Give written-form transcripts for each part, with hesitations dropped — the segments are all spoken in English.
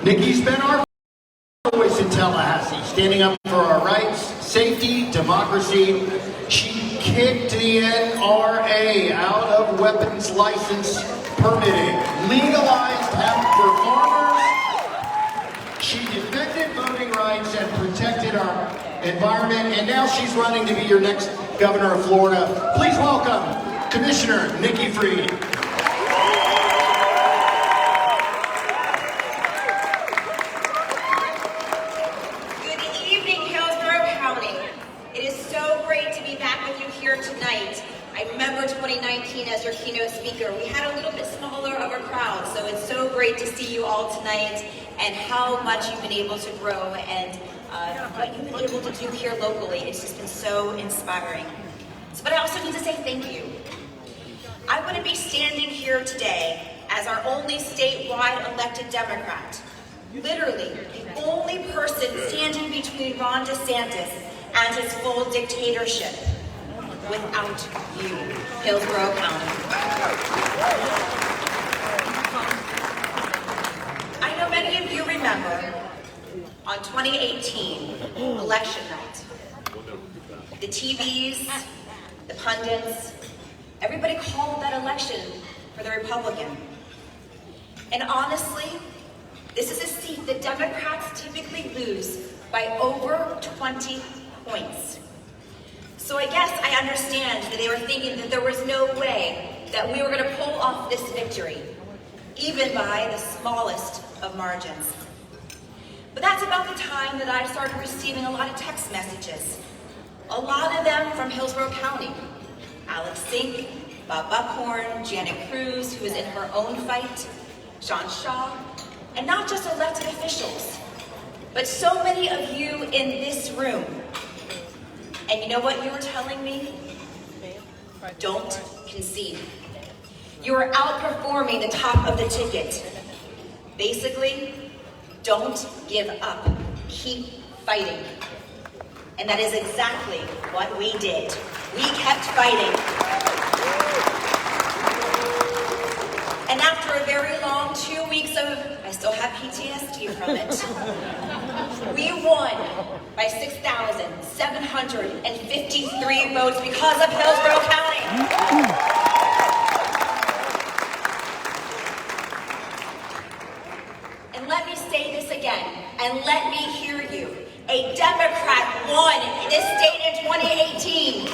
Nikki's been our voice in Tallahassee, standing up for our rights, safety, democracy. She kicked the NRA out of weapons license permitting, legalized hemp for farmers. She defended voting rights and protected our environment, and now she's running to be your next governor of Florida. Please welcome Commissioner Nikki Fried. Good evening, Hillsborough County. It is so great to be back with you here tonight. I remember 2019 as your keynote speaker. We had a little bit smaller of a crowd, so it's so great to see you all tonight and how much you've been able to grow and what you've been able to do here locally. It's just been so inspiring. But I also need to say thank you. I wouldn't be standing here today as our only statewide elected Democrat, literally the only person standing between Ron DeSantis and his full dictatorship, without you, Hillsborough County. I know many of you remember on 2018 election night, the TVs, the pundits, everybody called that election for the Republican. And honestly, this is a seat that Democrats typically lose by over 20 points. So I guess I understand that they were thinking that there was no way that we were going to pull off this victory, even by the smallest of margins. But that's about the time that I started receiving a lot of text messages. A lot of them from Hillsborough County. Alex Sink, Bob Buckhorn, Janet Cruz, who is in her own fight, Sean Shaw, and not just elected officials, but so many of you in this room. And you know what you were telling me? Don't concede. You are outperforming the top of the ticket. Basically, don't give up. Keep fighting. And that is exactly what we did. We kept fighting. And after a very long 2 weeks of, I still have PTSD from it, we won by 6,753 votes because of Hillsborough County. And let me say this again, and let me hear you. A Democrat won this state in 2018.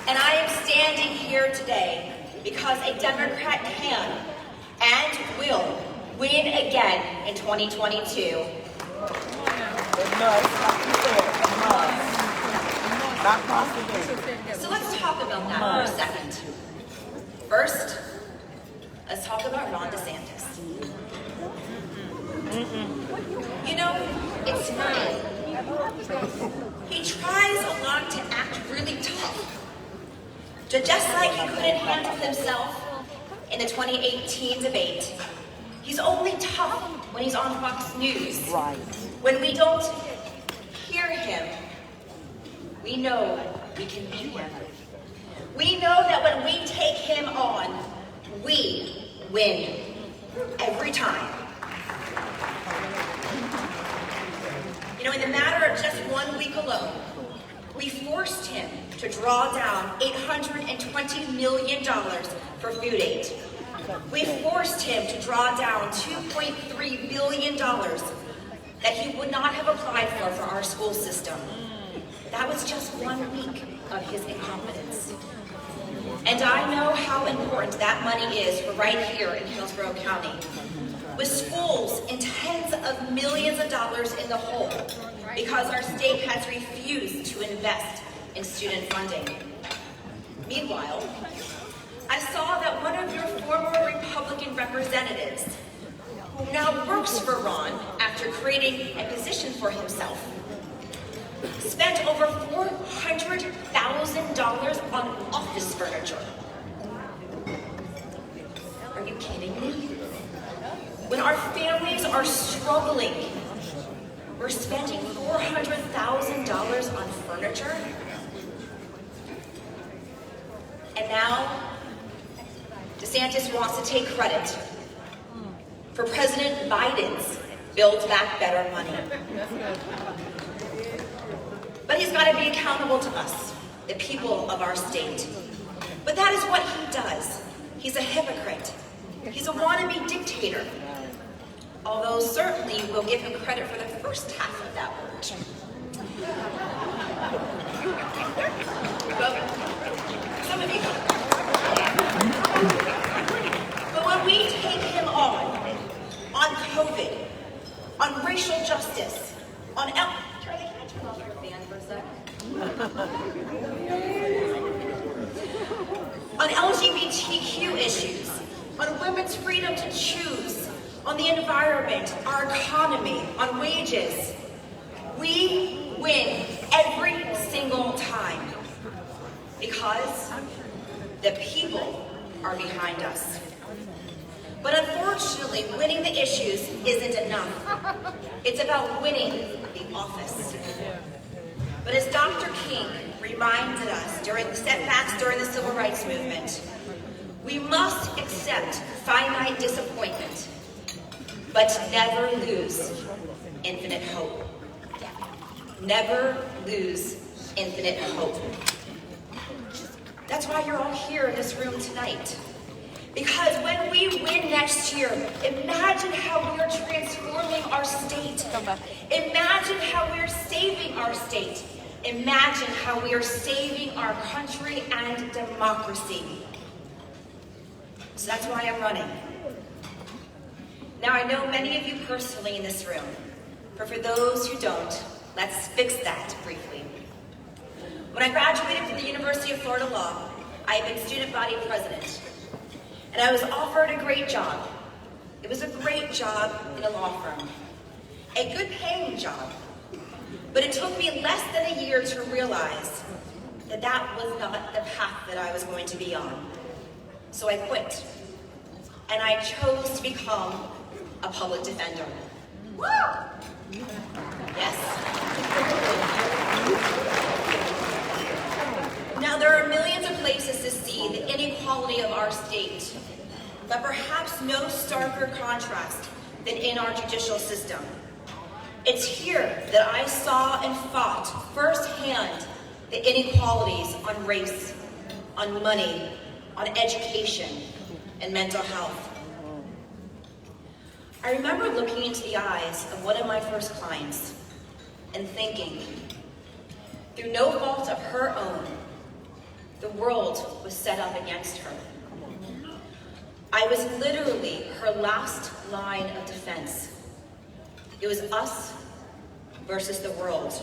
And I am standing here today because a Democrat can and will win again in 2022. So let's talk about that for a second. First, let's talk about Ron DeSantis. You know, it's funny. He tries a lot to act really tough. Just like he couldn't handle himself in the 2018 debate, he's only tough when he's on Fox News. Right. When we don't hear him, we know we can beat him. We know that when we take him on, we win every time. You know, in the matter of just 1 week alone, we forced him to draw down $820 million for food aid. We forced him to draw down $2.3 billion that he would not have applied for our school system. That was just 1 week of his incompetence. And I know how important that money is for right here in Hillsborough County, with schools in tens of millions of dollars in the hole because our state has refused to invest in student funding. Meanwhile, I saw that one of your former Republican representatives, who now works for Ron after creating a position for himself, spent over $400,000 on office furniture. Are you kidding me? When our families are struggling, we're spending $400,000 on furniture? And now, DeSantis wants to take credit for President Biden's Build Back Better money. But he's got to be accountable to us, the people of our state. But that is what he does. He's a hypocrite. He's a wannabe dictator. Although certainly we'll give him credit for the first half of that word. Some of you. But when we take him on COVID, on racial justice, on Charlie, can I turn off your fan for a sec? On LGBTQ issues, on women's freedom to choose, on the environment, our economy, on wages, we win every single time because the people are behind us. But unfortunately, winning the issues isn't enough. It's about winning the office. But as Dr. King reminded us during the setbacks during the Civil Rights Movement, we must accept finite disappointment, but never lose infinite hope. Never lose infinite hope. That's why you're all here in this room tonight. Because when we win next year, imagine how we are transforming our state. Imagine how we are saving our state. Imagine how we are saving our country and democracy. So that's why I'm running. Now, I know many of you personally in this room, but for those who don't, let's fix that briefly. When I graduated from the University of Florida Law, I had been student body president, and I was offered a great job. It was a great job in a law firm, a good paying job, but it took me less than a year to realize that that was not the path that I was going to be on. So I quit, and I chose to become a public defender. Woo! Yes. Now, there are millions of places to see the inequality of our state, but perhaps no starker contrast than in our judicial system. It's here that I saw and fought firsthand the inequalities on race, on money, on education, and mental health. I remember looking into the eyes of one of my first clients and thinking, through no fault of her own, the world was set up against her. I was literally her last line of defense. It was us versus the world.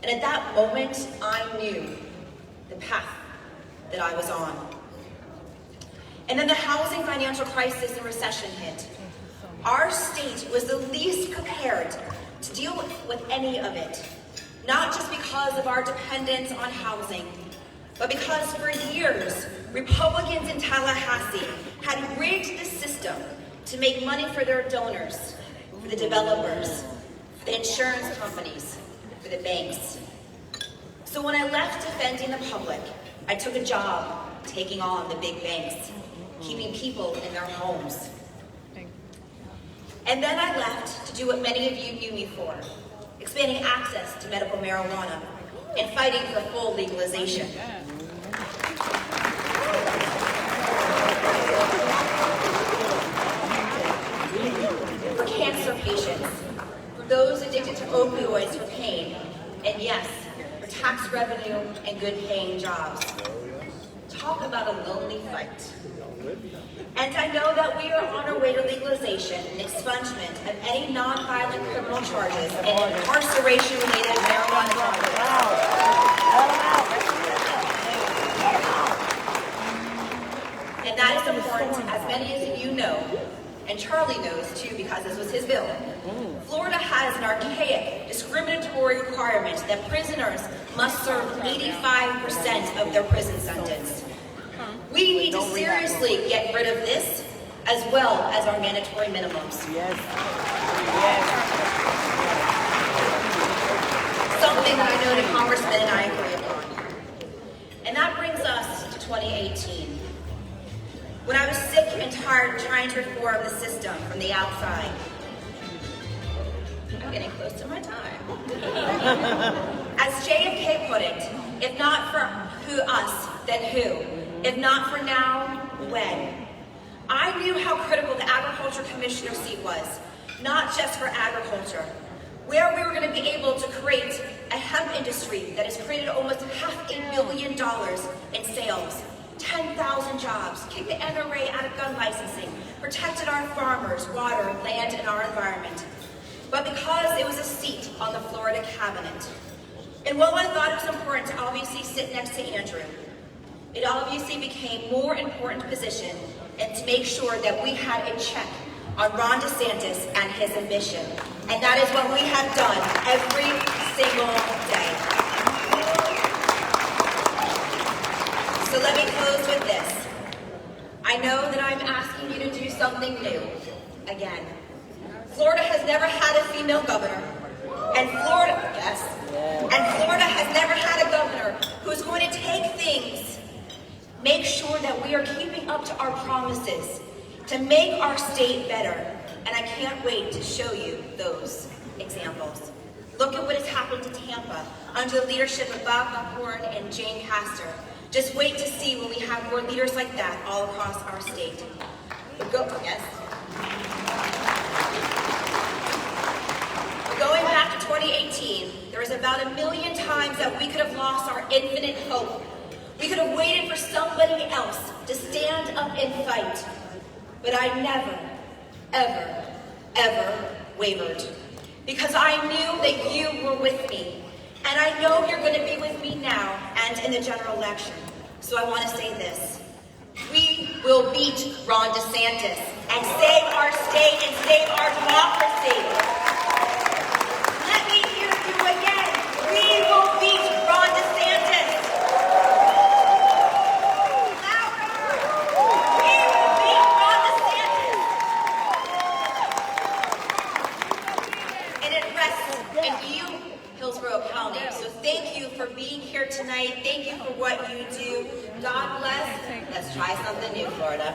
And at that moment, I knew the path that I was on. And then the housing financial crisis and recession hit. Our state was the least prepared to deal with any of it, not just because of our dependence on housing, but because for years, Republicans in Tallahassee had rigged the system to make money for their donors, for the developers, for the insurance companies, for the banks. So when I left defending the public, I took a job taking on the big banks, keeping people in their homes. And then I left to do what many of you knew me for, expanding access to medical marijuana and fighting for full legalization. For cancer patients, for those addicted to opioids for pain, and yes, for tax revenue and good paying jobs. Talk about a lonely fight. And I know that we are on our way to legalization and expungement of any non-violent criminal charges and incarceration-related marijuana charges. And that is important, as many of you know, and Charlie knows too because this was his bill. Florida has an archaic, discriminatory requirement that prisoners must serve 85% of their prison sentence. We need to seriously get rid of this, as well as our mandatory minimums. Yes. Something that I know the Congressman and I agree upon. And that brings us to 2018. when I was sick and tired of trying to reform the system from the outside. I'm getting close to my time. As JFK put it, if not for us, then who? If not for now, when? I knew how critical the Agriculture Commissioner seat was, not just for agriculture, where we were going to be able to create a hemp industry that has created almost $500 million in sales, 10,000 jobs, kicked the NRA out of gun licensing, protected our farmers, water, land, and our environment. But because it was a seat on the Florida cabinet, and while I thought it was important to obviously sit next to Andrew, it obviously became a more important position and to make sure that we had a check on Ron DeSantis and his ambition. And that is what we have done every single day. So let me close with this. I know that I'm asking you to do something new. Again, Florida has never had a female governor. And Florida has never had a governor who's going to take things, make sure that we are keeping up to our promises, to make our state better. And I can't wait to show you those examples. Look at what has happened to Tampa under the leadership of Bob McHorn and Jane Castor. Just wait to see when we have more leaders like that all across our state. Going back to 2018, there was about 1 million times that we could have lost our infinite hope. We could have waited for somebody else to stand up and fight. But I never, ever, ever wavered. Because I knew that you were with me. And I know you're going to be with me now and in the general election. So I want to say this. We will beat Ron DeSantis and save our state and save our democracy. Let me hear you again. We will beat Ron DeSantis. Louder. We will beat Ron DeSantis. And it rests in you, Hillsborough County. So thank you for being here tonight. Thank you for what you do. God bless. Let's try something new, Florida.